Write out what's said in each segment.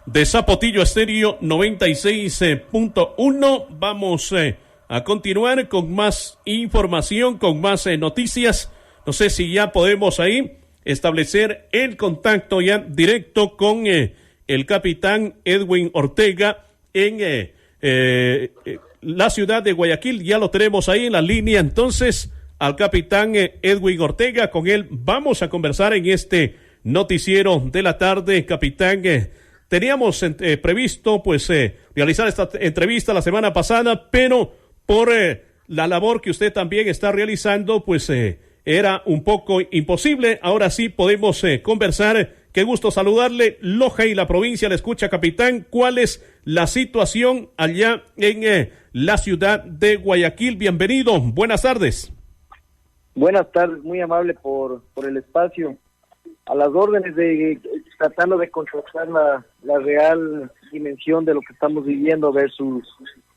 de Zapotillo Estéreo 96.1. Vamos a continuar con más información, con más noticias. No sé si ya podemos ahí establecer el contacto ya directo con el capitán Edwin Ortega en la ciudad de Guayaquil. Ya lo tenemos ahí en la línea, entonces, al capitán Edwin Ortega. Con él vamos a conversar en este noticiero de la tarde. Capitán, teníamos previsto pues realizar esta entrevista la semana pasada, pero por la labor que usted también está realizando, pues era un poco imposible. Ahora sí podemos conversar. Qué gusto saludarle. Loja y la provincia le escucha, capitán. ¿Cuál es la situación allá en la ciudad de Guayaquil? Bienvenido. Buenas tardes. Buenas tardes, muy amable por el espacio. A las órdenes de tratando de contrastar la real dimensión de lo que estamos viviendo versus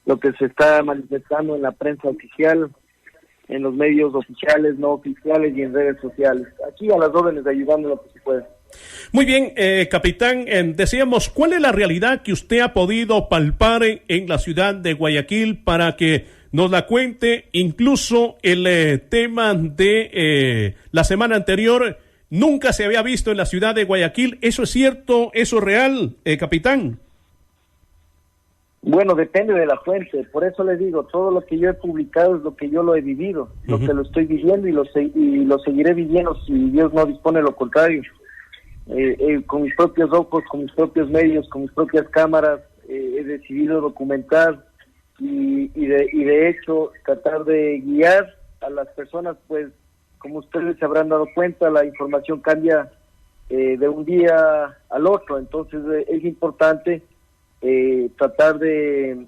lo que se está manifestando en la prensa oficial, en los medios oficiales, no oficiales y en redes sociales. Aquí a las órdenes de ayudando lo que se puede. Muy bien, capitán, decíamos, ¿cuál es la realidad que usted ha podido palpar en la ciudad de Guayaquil para que nos la cuente? Incluso el tema de la semana anterior nunca se había visto en la ciudad de Guayaquil. ¿Eso es cierto? ¿Eso es real, capitán? Bueno, depende de la fuente. Por eso les digo, todo lo que yo he publicado es lo que yo lo he vivido, lo que lo estoy viviendo y lo seguiré viviendo si Dios no dispone lo contrario. Con mis propios ojos, con mis propios medios, con mis propias cámaras, he decidido documentar y de hecho tratar de guiar a las personas, pues como ustedes se habrán dado cuenta, la información cambia de un día al otro, entonces es importante tratar de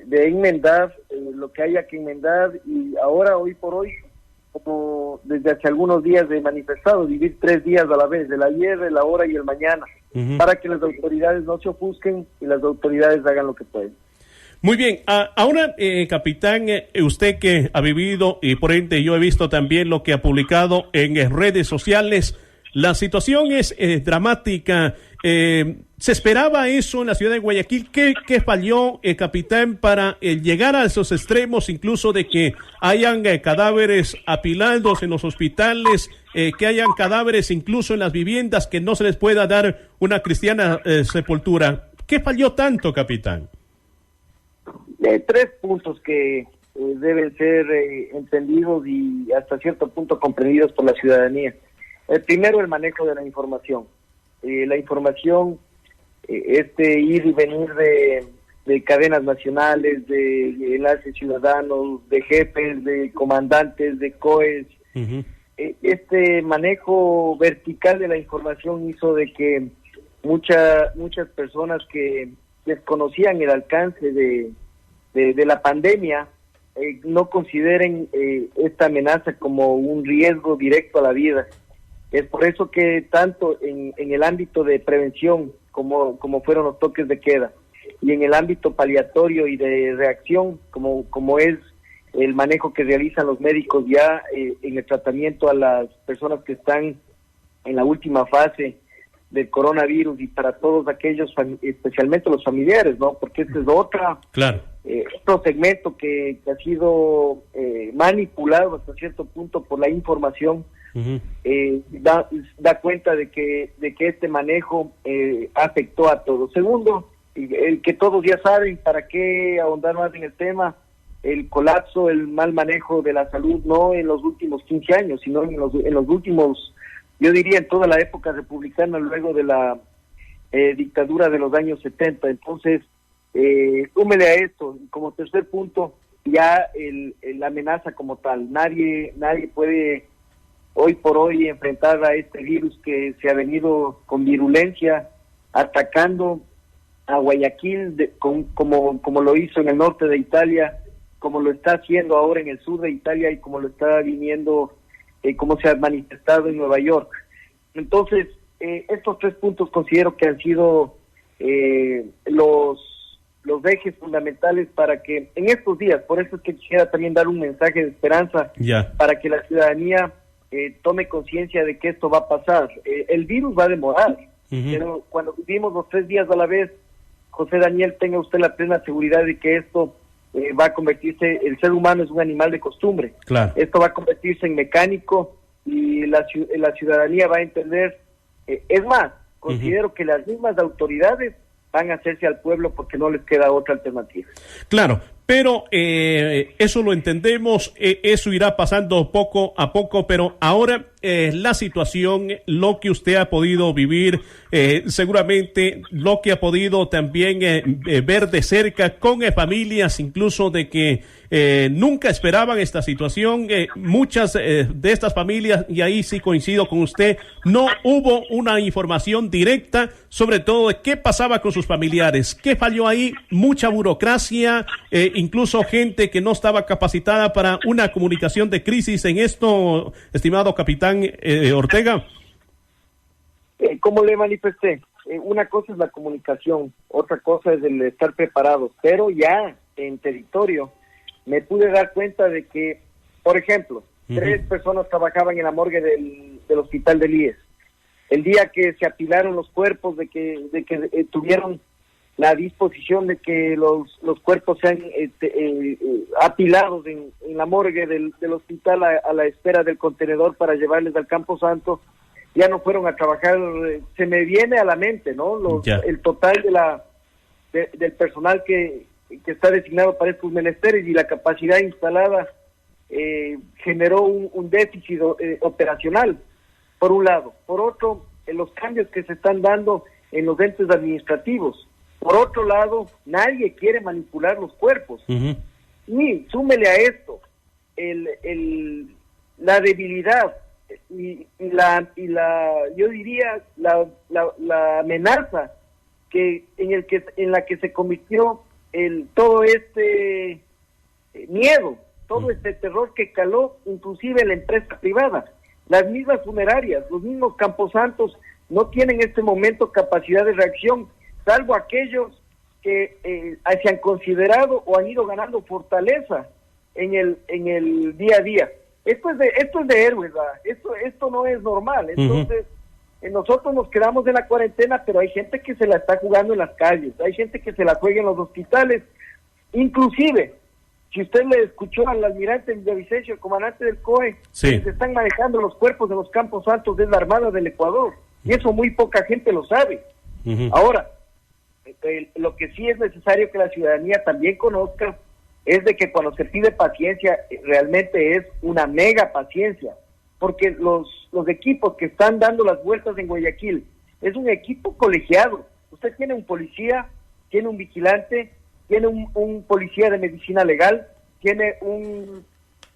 enmendar lo que haya que enmendar. Y ahora, hoy por hoy, como desde hace algunos días he manifestado, vivir 3 días a la vez, el ayer, el ahora y el mañana, para que las autoridades no se ofusquen y las autoridades hagan lo que pueden. Muy bien, ahora capitán, usted que ha vivido y por ende yo he visto también lo que ha publicado en redes sociales, la situación es dramática. ¿Se esperaba eso en la ciudad de Guayaquil? ¿Qué falló, capitán, para llegar a esos extremos, incluso de que hayan cadáveres apilados en los hospitales, que hayan cadáveres incluso en las viviendas, que no se les pueda dar una cristiana sepultura? ¿Qué falló tanto, capitán? 3 puntos que deben ser entendidos y hasta cierto punto comprendidos por la ciudadanía. El primero, el manejo de la información. La información, ir y venir de cadenas nacionales, de enlaces ciudadanos, de jefes, de comandantes, de COEs. Este manejo vertical de la información hizo de que muchas personas que desconocían el alcance de la pandemia no consideren esta amenaza como un riesgo directo a la vida. Es por eso que tanto en el ámbito de prevención, como fueron los toques de queda, y en el ámbito paliatorio y de reacción, como es el manejo que realizan los médicos ya en el tratamiento a las personas que están en la última fase del coronavirus, y para todos aquellos, especialmente los familiares, ¿no? Porque este es otro segmento que ha sido manipulado hasta cierto punto por la información. Da cuenta de que este manejo afectó a todos. Segundo, el que todos ya saben, para qué ahondar más en el tema, el colapso, el mal manejo de la salud, no en los últimos 15 años, sino en los últimos, yo diría en toda la época republicana, luego de la dictadura de los años 70. Entonces, súmele a esto, como tercer punto, ya la amenaza como tal. Nadie puede hoy por hoy enfrentar a este virus que se ha venido con virulencia, atacando a Guayaquil como lo hizo en el norte de Italia, como lo está haciendo ahora en el sur de Italia y como lo está viniendo, como se ha manifestado en Nueva York. Entonces, estos 3 puntos considero que han sido los ejes fundamentales para que en estos días, por eso es que quisiera también dar un mensaje de esperanza para que la ciudadanía tome conciencia de que esto va a pasar. El virus va a demorar, pero cuando vivimos los 3 días a la vez, José Daniel, tenga usted la plena seguridad de que esto va a convertirse, el ser humano es un animal de costumbre. Claro. Esto va a convertirse en mecánico y la ciudadanía va a entender. Es más, considero que las mismas autoridades van a hacerse al pueblo porque no les queda otra alternativa. Claro, pero eso lo entendemos, eso irá pasando poco a poco, pero ahora la situación, lo que usted ha podido vivir, seguramente lo que ha podido también ver de cerca con familias, incluso de que nunca esperaban esta situación, muchas de estas familias, y ahí sí coincido con usted, no hubo una información directa, sobre todo de qué pasaba con sus familiares, qué falló ahí, mucha burocracia, incluso gente que no estaba capacitada para una comunicación de crisis en esto, estimado capitán Ortega. Como le manifesté, una cosa es la comunicación, otra cosa es el estar preparados, pero ya en territorio me pude dar cuenta de que, por ejemplo, 3 personas trabajaban en la morgue del hospital del IES. El día que se apilaron los cuerpos, de que tuvieron la disposición de que los cuerpos sean apilados en la morgue del hospital a la espera del contenedor para llevarles al Campo Santo, ya no fueron a trabajar. Se me viene a la mente, ¿no? El total del personal que está designado para estos menesteres y la capacidad instalada generó un déficit operacional, por un lado. Por otro, los cambios que se están dando en los entes administrativos. Por otro lado, nadie quiere manipular los cuerpos. Y súmele a esto la debilidad y la yo diría la amenaza en la que se convirtió todo este miedo, todo este terror que caló inclusive en la empresa privada. Las mismas funerarias, los mismos camposantos no tienen en este momento capacidad de reacción, salvo aquellos que se han considerado o han ido ganando fortaleza en el día a día. Esto es de héroes, ¿verdad? Esto no es normal. Entonces, nosotros nos quedamos en la cuarentena, pero hay gente que se la está jugando en las calles, hay gente que se la juega en los hospitales. Inclusive, si usted le escuchó al almirante Villavicencio, el comandante del COE, sí, se están manejando los cuerpos de los Campos Santos de la Armada del Ecuador, y eso muy poca gente lo sabe. Ahora, lo que sí es necesario que la ciudadanía también conozca es de que cuando se pide paciencia, realmente es una mega paciencia, porque los equipos que están dando las vueltas en Guayaquil es un equipo colegiado. Usted tiene un policía, tiene un vigilante, tiene un policía de medicina legal, tiene un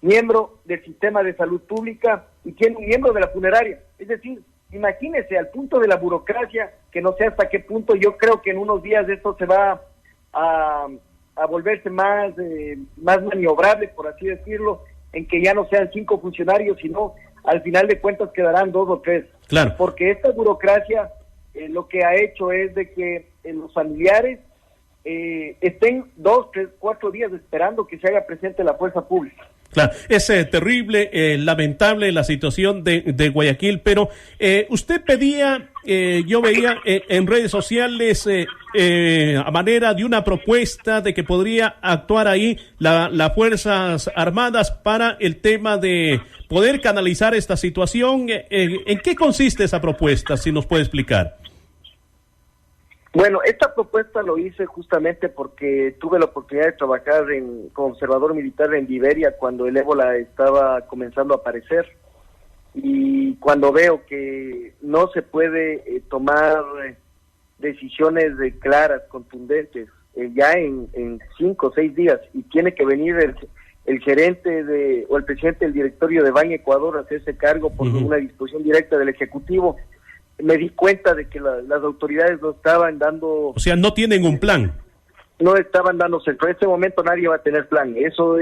miembro del sistema de salud pública y tiene un miembro de la funeraria. Es decir, imagínese al punto de la burocracia, que no sé hasta qué punto. Yo creo que en unos días esto se va a volverse más maniobrable, por así decirlo, en que ya no sean 5 funcionarios, sino al final de cuentas quedarán 2 o 3. Claro. Porque esta burocracia lo que ha hecho es de que los familiares estén 2, 3, 4 días esperando que se haga presente la fuerza pública. Claro, es terrible, lamentable la situación de Guayaquil, pero usted pedía, yo veía en redes sociales a manera de una propuesta de que podría actuar ahí las Fuerzas Armadas para el tema de poder canalizar esta situación. ¿En qué consiste esa propuesta, si nos puede explicar? Bueno, esta propuesta lo hice justamente porque tuve la oportunidad de trabajar como observador militar en Liberia cuando el ébola estaba comenzando a aparecer, y cuando veo que no se puede tomar decisiones claras, contundentes, ya en 5 o 6 días, y tiene que venir el gerente o el presidente del directorio de Ban Ecuador a hacerse cargo por una disposición directa del Ejecutivo, me di cuenta de que las autoridades no estaban dando... O sea, no tienen un plan. No estaban dándose. En este momento nadie va a tener plan. Eso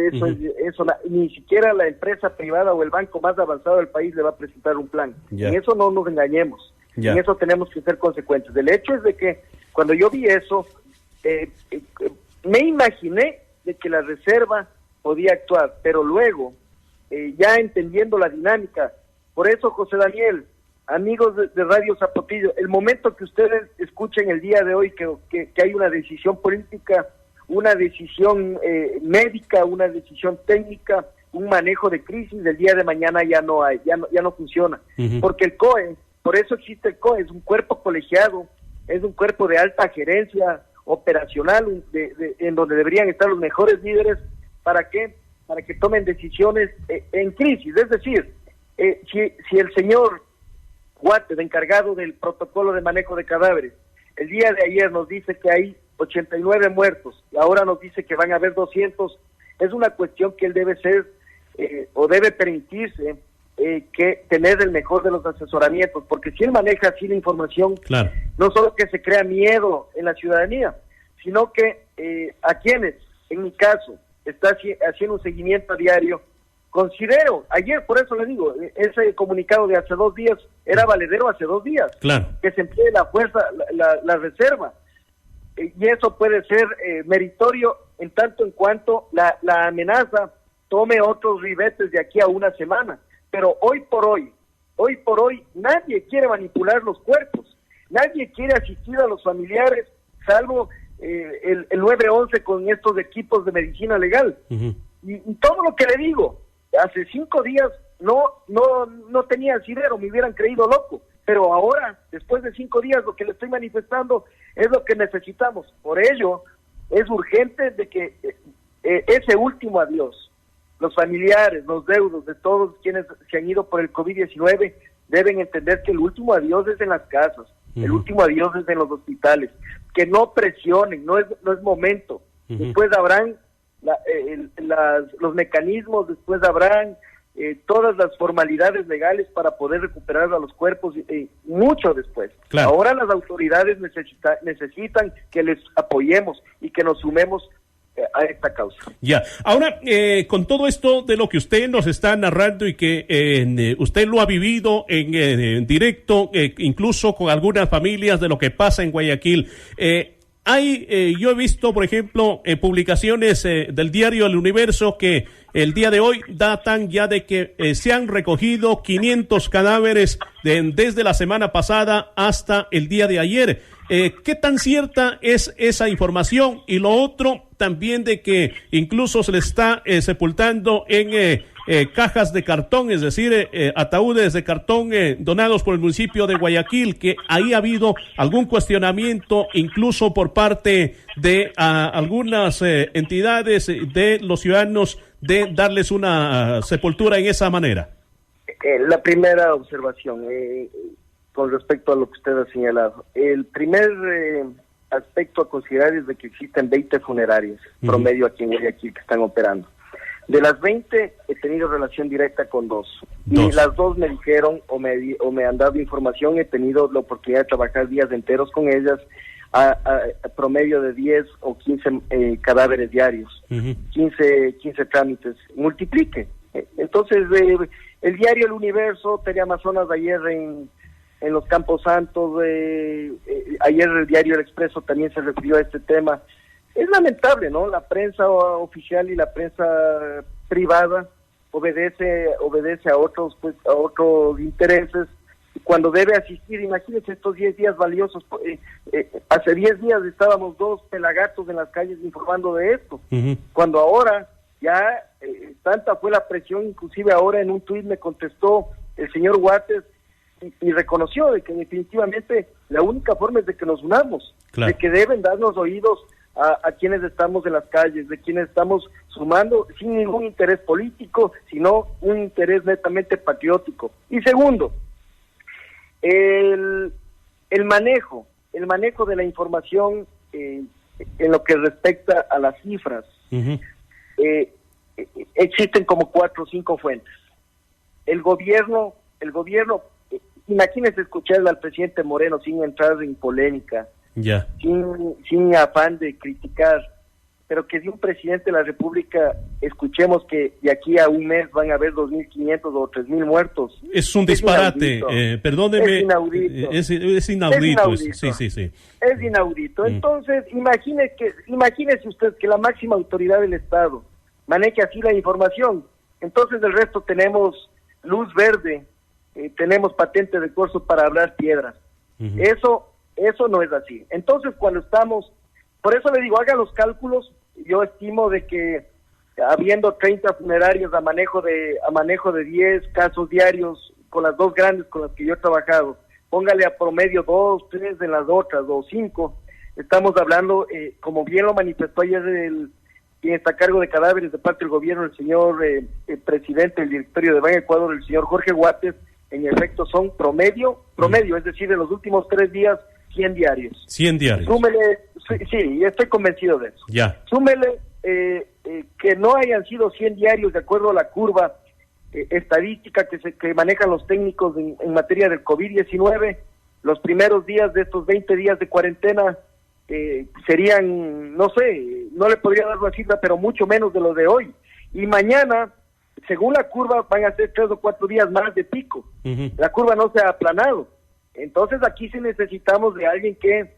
ni siquiera la empresa privada o el banco más avanzado del país le va a presentar un plan. En eso no nos engañemos. En eso tenemos que ser consecuentes. El hecho es de que cuando yo vi eso, me imaginé de que la reserva podía actuar, pero luego, ya entendiendo la dinámica, por eso, José Daniel, amigos de Radio Zapotillo, el momento que ustedes escuchen el día de hoy que hay una decisión política, una decisión médica, una decisión técnica, un manejo de crisis, del día de mañana ya no hay, ya no funciona. Porque el COE, por eso existe el COE, es un cuerpo colegiado, es un cuerpo de alta gerencia operacional, en donde deberían estar los mejores líderes. ¿Para qué? Para que tomen decisiones en crisis. Es decir, si el señor Guates, encargado del protocolo de manejo de cadáveres, el día de ayer nos dice que hay 89 muertos y ahora nos dice que van a haber 200, es una cuestión que él debe ser o debe permitirse que tener el mejor de los asesoramientos, porque si él maneja así la información, claro, no solo que se crea miedo en la ciudadanía, sino que a quienes, en mi caso, está haciendo un seguimiento a diario, considero, ayer, por eso le digo, ese comunicado de hace 2 días era valedero hace 2 días, claro, que se emplee la fuerza, la reserva, y eso puede ser meritorio en tanto en cuanto la amenaza tome otros ribetes de aquí a una semana. Pero hoy por hoy, nadie quiere manipular los cuerpos, nadie quiere asistir a los familiares, salvo el 911 con estos equipos de medicina legal. Y todo lo que le digo, hace 5 días no tenía asidero, me hubieran creído loco, pero ahora, después de 5 días, lo que le estoy manifestando es lo que necesitamos. Por ello, es urgente de que ese último adiós, los familiares, los deudos de todos quienes se han ido por el COVID-19 deben entender que el último adiós es en las casas, el último adiós es en los hospitales, que no presionen, no es momento. Después habrán los mecanismos, después habrán todas las formalidades legales para poder recuperar a los cuerpos mucho después. Claro. Ahora las autoridades necesitan que les apoyemos y que nos sumemos a esta causa. Ya, ahora con todo esto de lo que usted nos está narrando y que usted lo ha vivido en directo, incluso con algunas familias de lo que pasa en Guayaquil, yo he visto, por ejemplo, publicaciones del diario El Universo que el día de hoy datan ya de que se han recogido 500 cadáveres desde la semana pasada hasta el día de ayer. ¿Qué tan cierta es esa información? Y lo otro también de que incluso se le está sepultando en cajas de cartón, es decir, ataúdes de cartón donados por el municipio de Guayaquil, que ahí ha habido algún cuestionamiento incluso por parte de algunas entidades de los ciudadanos de darles una sepultura en esa manera. La primera observación, con respecto a lo que usted ha señalado, el primer aspecto a considerar es de que existen 20 funerarias promedio aquí en Guayaquil que están operando. De las 20 he tenido relación directa con 2. Y las 2 me dijeron o me han dado información, he tenido la oportunidad de trabajar días enteros con ellas, a promedio de 10 o 15 cadáveres diarios, 15 trámites, multiplique. Entonces, el diario El Universo, Teleamazonas ayer en los Campos Santos, ayer el diario El Expreso también se refirió a este tema. Es lamentable, ¿no? La prensa oficial y la prensa privada obedece a otros intereses cuando debe asistir. Imagínense estos 10 días valiosos. Hace 10 días estábamos 2 pelagatos en las calles informando de esto, cuando ahora ya tanta fue la presión, inclusive ahora en un tuit me contestó el señor Guates y reconoció de que definitivamente la única forma es de que nos unamos, claro, de que deben darnos oídos a quienes estamos en las calles, de quienes estamos sumando sin ningún interés político, sino un interés netamente patriótico. Y segundo, el manejo de la información en lo que respecta a las cifras. Existen como 4 o 5 fuentes. El gobierno, imagínense escucharle al presidente Moreno sin entrar en polémica, sin afán de criticar, pero que de un presidente de la República escuchemos que de aquí a un mes van a haber 2.500 o 3.000 muertos. Es un disparate, perdóneme. Es inaudito. Sí. Es inaudito. Entonces, imagínese usted que la máxima autoridad del Estado maneje así la información. Entonces, del resto tenemos luz verde tenemos patente de corso para hablar piedras. Eso no es así. Entonces, cuando estamos, por eso le digo, haga los cálculos. Yo estimo de que habiendo 30 funerarias a manejo de 10 casos diarios, con las dos grandes con las que yo he trabajado, póngale a promedio 2, 3 de las otras, o 5, estamos hablando, como bien lo manifestó ayer quien está a cargo de cadáveres de parte del gobierno, el señor presidente del directorio de Ban Ecuador, el señor Jorge Guates, en efecto son promedio, es decir, en los últimos 3 días, 100 diarios. 100 diarios. Súmele, sí, estoy convencido de eso. Ya. Súmele que no hayan sido 100 diarios de acuerdo a la curva estadística que manejan los técnicos en materia del COVID-19, los primeros días de estos 20 días de cuarentena serían, no sé, no le podría dar una cifra, pero mucho menos de lo de hoy. Y mañana, según la curva, van a ser 3 o 4 días más de pico. La curva no se ha aplanado. Entonces aquí sí necesitamos de alguien que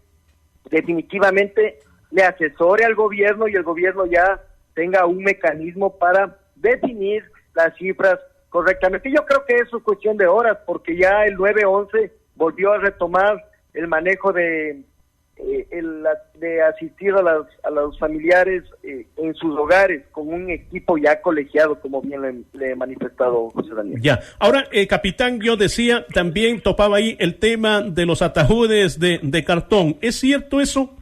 definitivamente le asesore al gobierno y el gobierno ya tenga un mecanismo para definir las cifras correctamente. Yo creo que eso es cuestión de horas, porque ya el 911 volvió a retomar el manejo de asistir a los familiares en sus hogares con un equipo ya colegiado, como bien le he manifestado José Daniel. Ya. Ahora, capitán, yo decía, también topaba ahí el tema de los ataúdes de cartón. ¿Es cierto eso?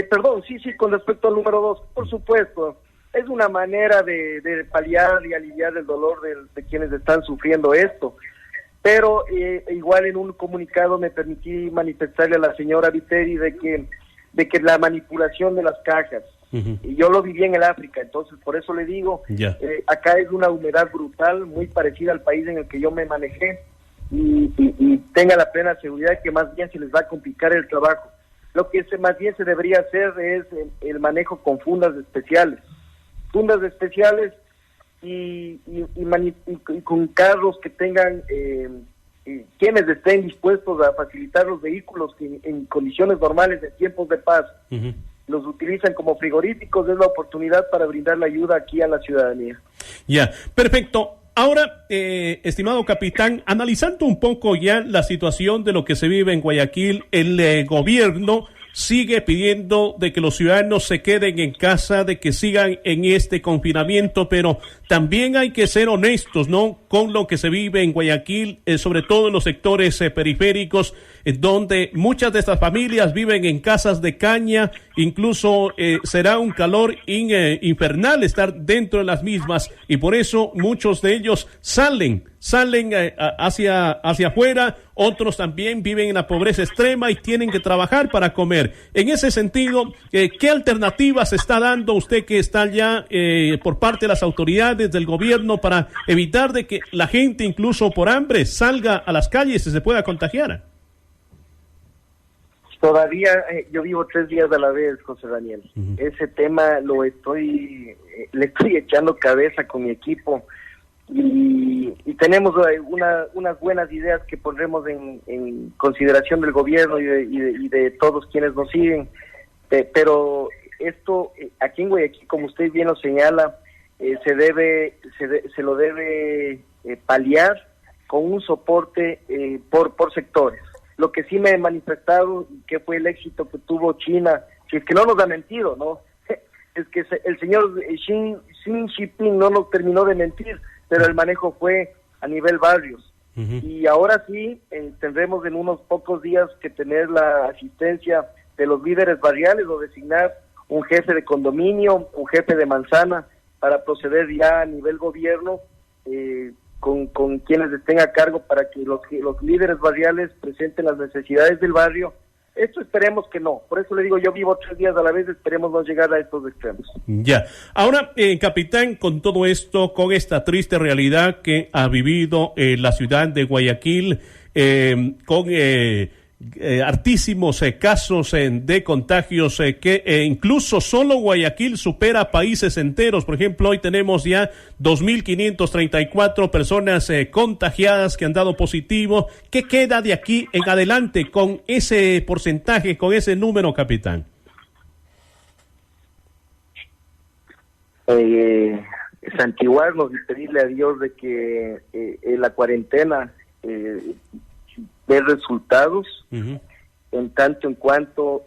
Perdón, sí, con respecto al número 2, por supuesto, es una manera de paliar y aliviar el dolor de quienes están sufriendo esto, pero igual en un comunicado me permití manifestarle a la señora Viteri de que la manipulación de las cajas, y yo lo viví en el África, entonces por eso le digo, acá es una humedad brutal, muy parecida al país en el que yo me manejé, y tenga la plena seguridad que más bien se les va a complicar el trabajo. Lo que más bien se debería hacer es el manejo con fundas especiales y con carros que tengan quienes estén dispuestos a facilitar los vehículos que en condiciones normales de tiempos de paz los utilizan como frigoríficos. Es la oportunidad para brindar la ayuda aquí a la ciudadanía. Ya, perfecto. Ahora, estimado capitán, analizando un poco ya la situación de lo que se vive en Guayaquil, el gobierno sigue pidiendo de que los ciudadanos se queden en casa, de que sigan en este confinamiento, pero también hay que ser honestos, ¿no?, con lo que se vive en Guayaquil, sobre todo en los sectores periféricos, donde muchas de estas familias viven en casas de caña, incluso será un calor infernal estar dentro de las mismas, y por eso muchos de ellos salen hacia afuera, otros también viven en la pobreza extrema y tienen que trabajar para comer. En ese sentido, ¿qué alternativas está dando usted que está ya por parte de las autoridades del gobierno para evitar de que la gente, incluso por hambre, salga a las calles y se pueda contagiar? Todavía yo vivo 3 días a la vez, José Daniel. Ese tema le estoy echando cabeza con mi equipo y tenemos unas buenas ideas que pondremos en consideración del gobierno y de todos quienes nos siguen. Pero esto aquí en Guayaquil, como usted bien lo señala, se lo debe paliar con un soporte por sectores. Lo que sí me he manifestado, que fue el éxito que tuvo China, si es que no nos ha mentido, ¿no? Es que el señor Xi Jinping no nos terminó de mentir, pero el manejo fue a nivel barrios. Y ahora sí, tendremos en unos pocos días que tener la asistencia de los líderes barriales o designar un jefe de condominio, un jefe de manzana, para proceder ya a nivel gobierno con quienes estén a cargo para que los líderes barriales presenten las necesidades del barrio. Esto esperemos que no. Por eso le digo, yo vivo 3 días a la vez, esperemos no llegar a estos extremos. Ya. Ahora, capitán, con todo esto, con esta triste realidad que ha vivido la ciudad de Guayaquil, con hartísimos casos de contagios que incluso solo Guayaquil supera países enteros. Por ejemplo, hoy tenemos ya 2.534 personas contagiadas que han dado positivo. ¿Qué queda de aquí en adelante con ese porcentaje, con ese número, capitán? santiguarnos y pedirle a Dios de que la cuarentena dé resultados, en tanto en cuanto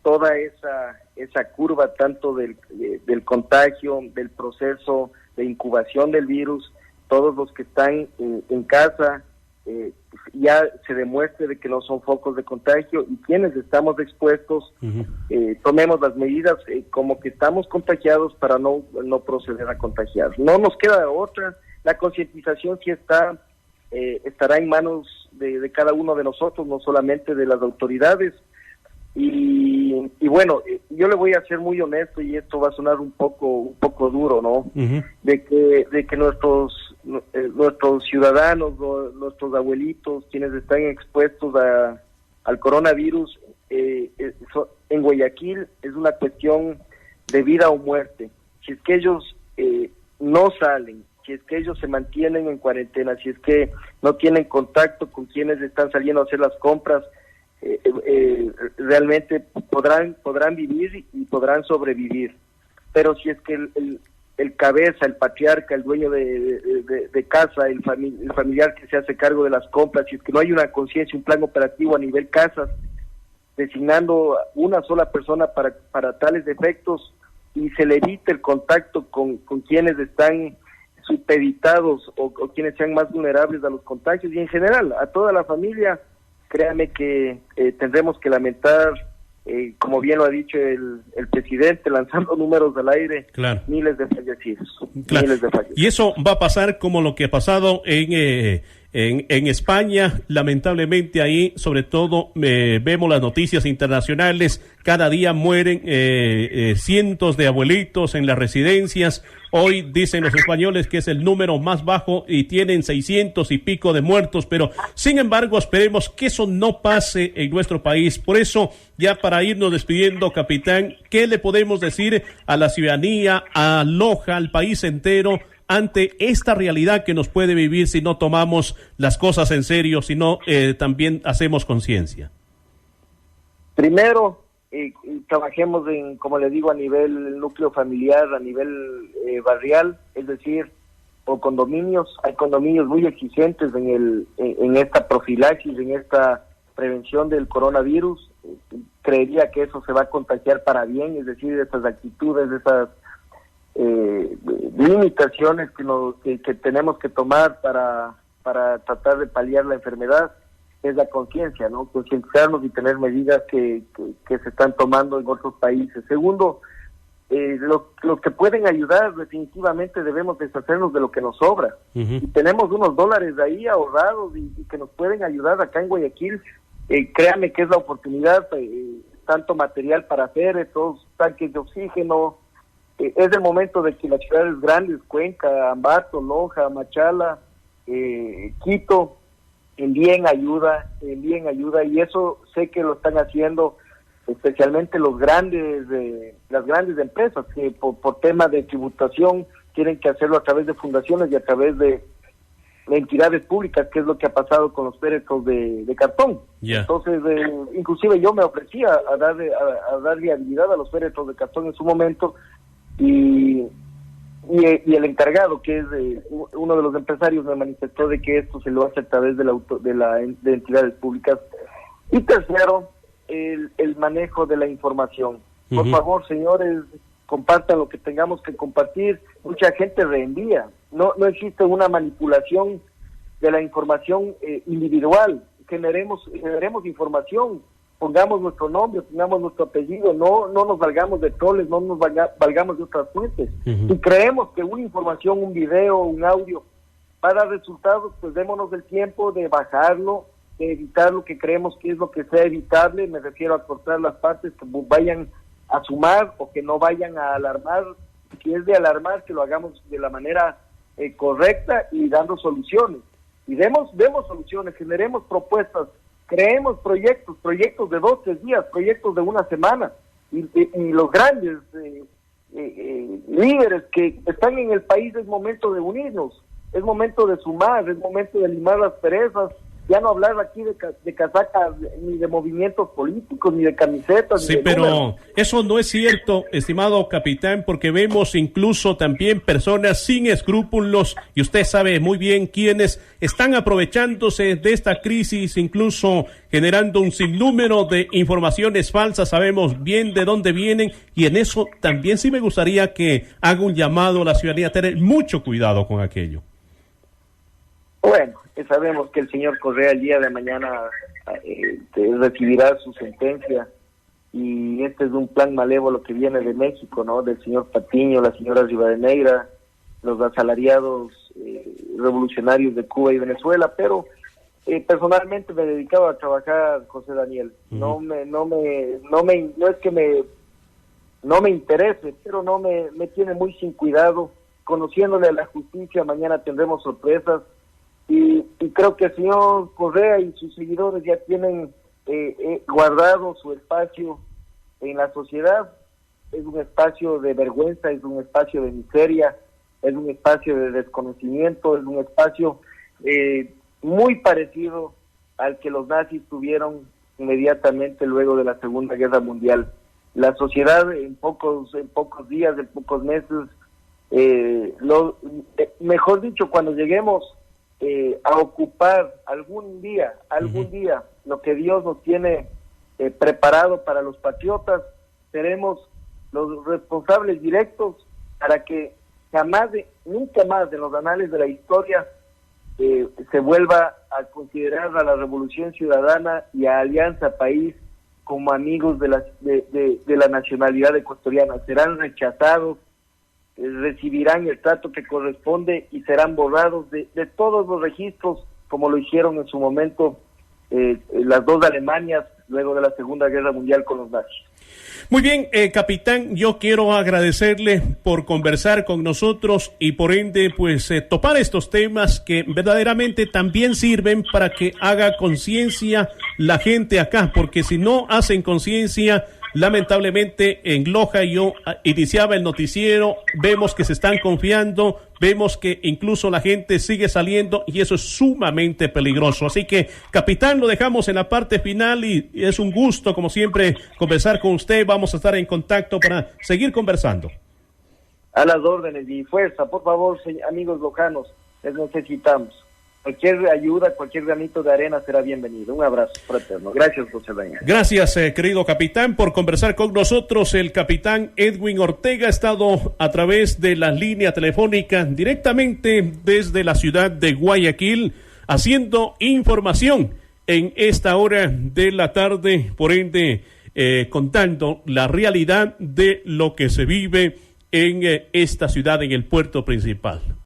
toda esa curva, tanto del contagio, del proceso de incubación del virus, todos los que están en casa, ya se demuestre de que no son focos de contagio, y quienes estamos expuestos, tomemos las medidas como que estamos contagiados para no proceder a contagiar. No nos queda otra. La concientización sí estará en manos de cada uno de nosotros, no solamente de las autoridades. Y bueno, yo le voy a ser muy honesto, y esto va a sonar un poco duro, ¿no? De que nuestros ciudadanos, nuestros abuelitos, quienes están expuestos al coronavirus, en Guayaquil es una cuestión de vida o muerte. Si es que ellos no salen, si es que ellos se mantienen en cuarentena, si es que no tienen contacto con quienes están saliendo a hacer las compras, realmente podrán vivir y podrán sobrevivir. Pero si es que el cabeza, el patriarca, el dueño de casa, el familiar que se hace cargo de las compras, si es que no hay una conciencia, un plan operativo a nivel casas, designando una sola persona para tales efectos, y se le evita el contacto con quienes están supeditados o quienes sean más vulnerables a los contagios, y en general a toda la familia, créame que tendremos que lamentar, como bien lo ha dicho el presidente, lanzando números al aire, claro, miles de fallecidos. Claro. Miles de fallecidos. Y eso va a pasar como lo que ha pasado en España. Lamentablemente ahí, sobre todo, vemos las noticias internacionales. Cada día mueren cientos de abuelitos en las residencias. Hoy dicen los españoles que es el número más bajo y tienen 600 y pico de muertos, pero sin embargo esperemos que eso no pase en nuestro país. Por eso, ya para irnos despidiendo, capitán, ¿qué le podemos decir a la ciudadanía, a Loja, al país entero, ante esta realidad que nos puede vivir si no tomamos las cosas en serio, si no también hacemos conciencia? Primero, trabajemos como le digo, a nivel núcleo familiar, a nivel barrial, es decir, o condominios. Hay condominios muy exigentes en esta profilaxis, en esta prevención del coronavirus. Creería que eso se va a contagiar para bien, es decir, esas actitudes, esas limitaciones que tenemos que tomar para tratar de paliar la enfermedad, es la conciencia, ¿no? Concientizarnos y tener medidas que se están tomando en otros países. Segundo, los que pueden ayudar, definitivamente debemos deshacernos de lo que nos sobra. Y tenemos unos dólares ahí ahorrados y que nos pueden ayudar acá en Guayaquil. Créanme que es la oportunidad, tanto material para hacer todos tanques de oxígeno. Es el momento de que las ciudades grandes, Cuenca, Ambato, Loja, Machala, Quito, envíen ayuda, y eso sé que lo están haciendo especialmente las grandes empresas, que por tema de tributación tienen que hacerlo a través de fundaciones y a través de entidades públicas, que es lo que ha pasado con los féretros de cartón. Entonces, inclusive yo me ofrecía a dar viabilidad a los féretros de cartón en su momento, y el encargado, que es uno de los empresarios, me manifestó de que esto se lo hace a través de entidades públicas. Y tercero, el manejo de la información. Por favor, señores, compartan lo que tengamos que compartir. Mucha gente reenvía. No existe una manipulación de la información individual. Generemos información. Pongamos nuestro nombre, pongamos nuestro apellido, no nos valgamos de troles, no nos valgamos de otras fuentes. Si creemos que una información, un video, un audio va a dar resultados, pues démonos el tiempo de bajarlo, de evitar lo que creemos que es lo que sea evitable. Me refiero a cortar las partes que vayan a sumar o que no vayan a alarmar. Si es de alarmar, que lo hagamos de la manera correcta y dando soluciones. Y demos soluciones, generemos propuestas. Creemos proyectos de 2, 3 días, proyectos de una semana, y los grandes líderes que están en el país, es momento de unirnos, es momento de sumar, es momento de limar las perezas, ya no hablar aquí de casacas, ni de movimientos políticos, ni de camisetas. Sí, ni de pero números. eso no es cierto, estimado capitán, porque vemos incluso también personas sin escrúpulos, y usted sabe muy bien quiénes están aprovechándose de esta crisis, incluso generando un sinnúmero de informaciones falsas. Sabemos bien de dónde vienen, y en eso también sí me gustaría que haga un llamado a la ciudadanía a tener mucho cuidado con aquello. Bueno, sabemos que el señor Correa el día de mañana recibirá su sentencia, y este es un plan malévolo que viene de México, ¿no? Del señor Patiño, la señora Rivadeneira, los asalariados revolucionarios de Cuba y Venezuela, pero personalmente me dedicaba a trabajar, José Daniel. No es que no me interese, pero me tiene muy sin cuidado. Conociéndole a la justicia, mañana tendremos sorpresas. Y creo que el señor Correa y sus seguidores ya tienen guardado su espacio en la sociedad. Es un espacio de vergüenza, es un espacio de miseria, es un espacio de desconocimiento, es un espacio muy parecido al que los nazis tuvieron inmediatamente luego de la Segunda Guerra Mundial. La sociedad en pocos días, en pocos meses, mejor dicho, cuando lleguemos a ocupar algún día lo que Dios nos tiene preparado para los patriotas, seremos los responsables directos para que nunca más en los anales de la historia se vuelva a considerar a la Revolución Ciudadana y a Alianza País como amigos de la nacionalidad ecuatoriana. Serán rechazados, recibirán el trato que corresponde y serán borrados de todos los registros, como lo hicieron en su momento las dos Alemanias luego de la Segunda Guerra Mundial con los nazis. Muy bien, capitán, yo quiero agradecerle por conversar con nosotros y por ende, pues, topar estos temas que verdaderamente también sirven para que haga conciencia la gente acá, porque si no hacen conciencia, lamentablemente en Loja yo iniciaba el noticiero, vemos que se están confiando, vemos que incluso la gente sigue saliendo y eso es sumamente peligroso. Así que, capitán, lo dejamos en la parte final y es un gusto, como siempre, conversar con usted. Vamos a estar en contacto para seguir conversando. A las órdenes y fuerza, por favor, amigos lojanos, les necesitamos. Cualquier ayuda, cualquier granito de arena será bienvenido. Un abrazo fraterno. Gracias, José Daniel. Gracias, querido capitán, por conversar con nosotros. El capitán Edwin Ortega ha estado a través de la línea telefónica directamente desde la ciudad de Guayaquil, haciendo información en esta hora de la tarde, por ende, contando la realidad de lo que se vive en esta ciudad, en el puerto principal.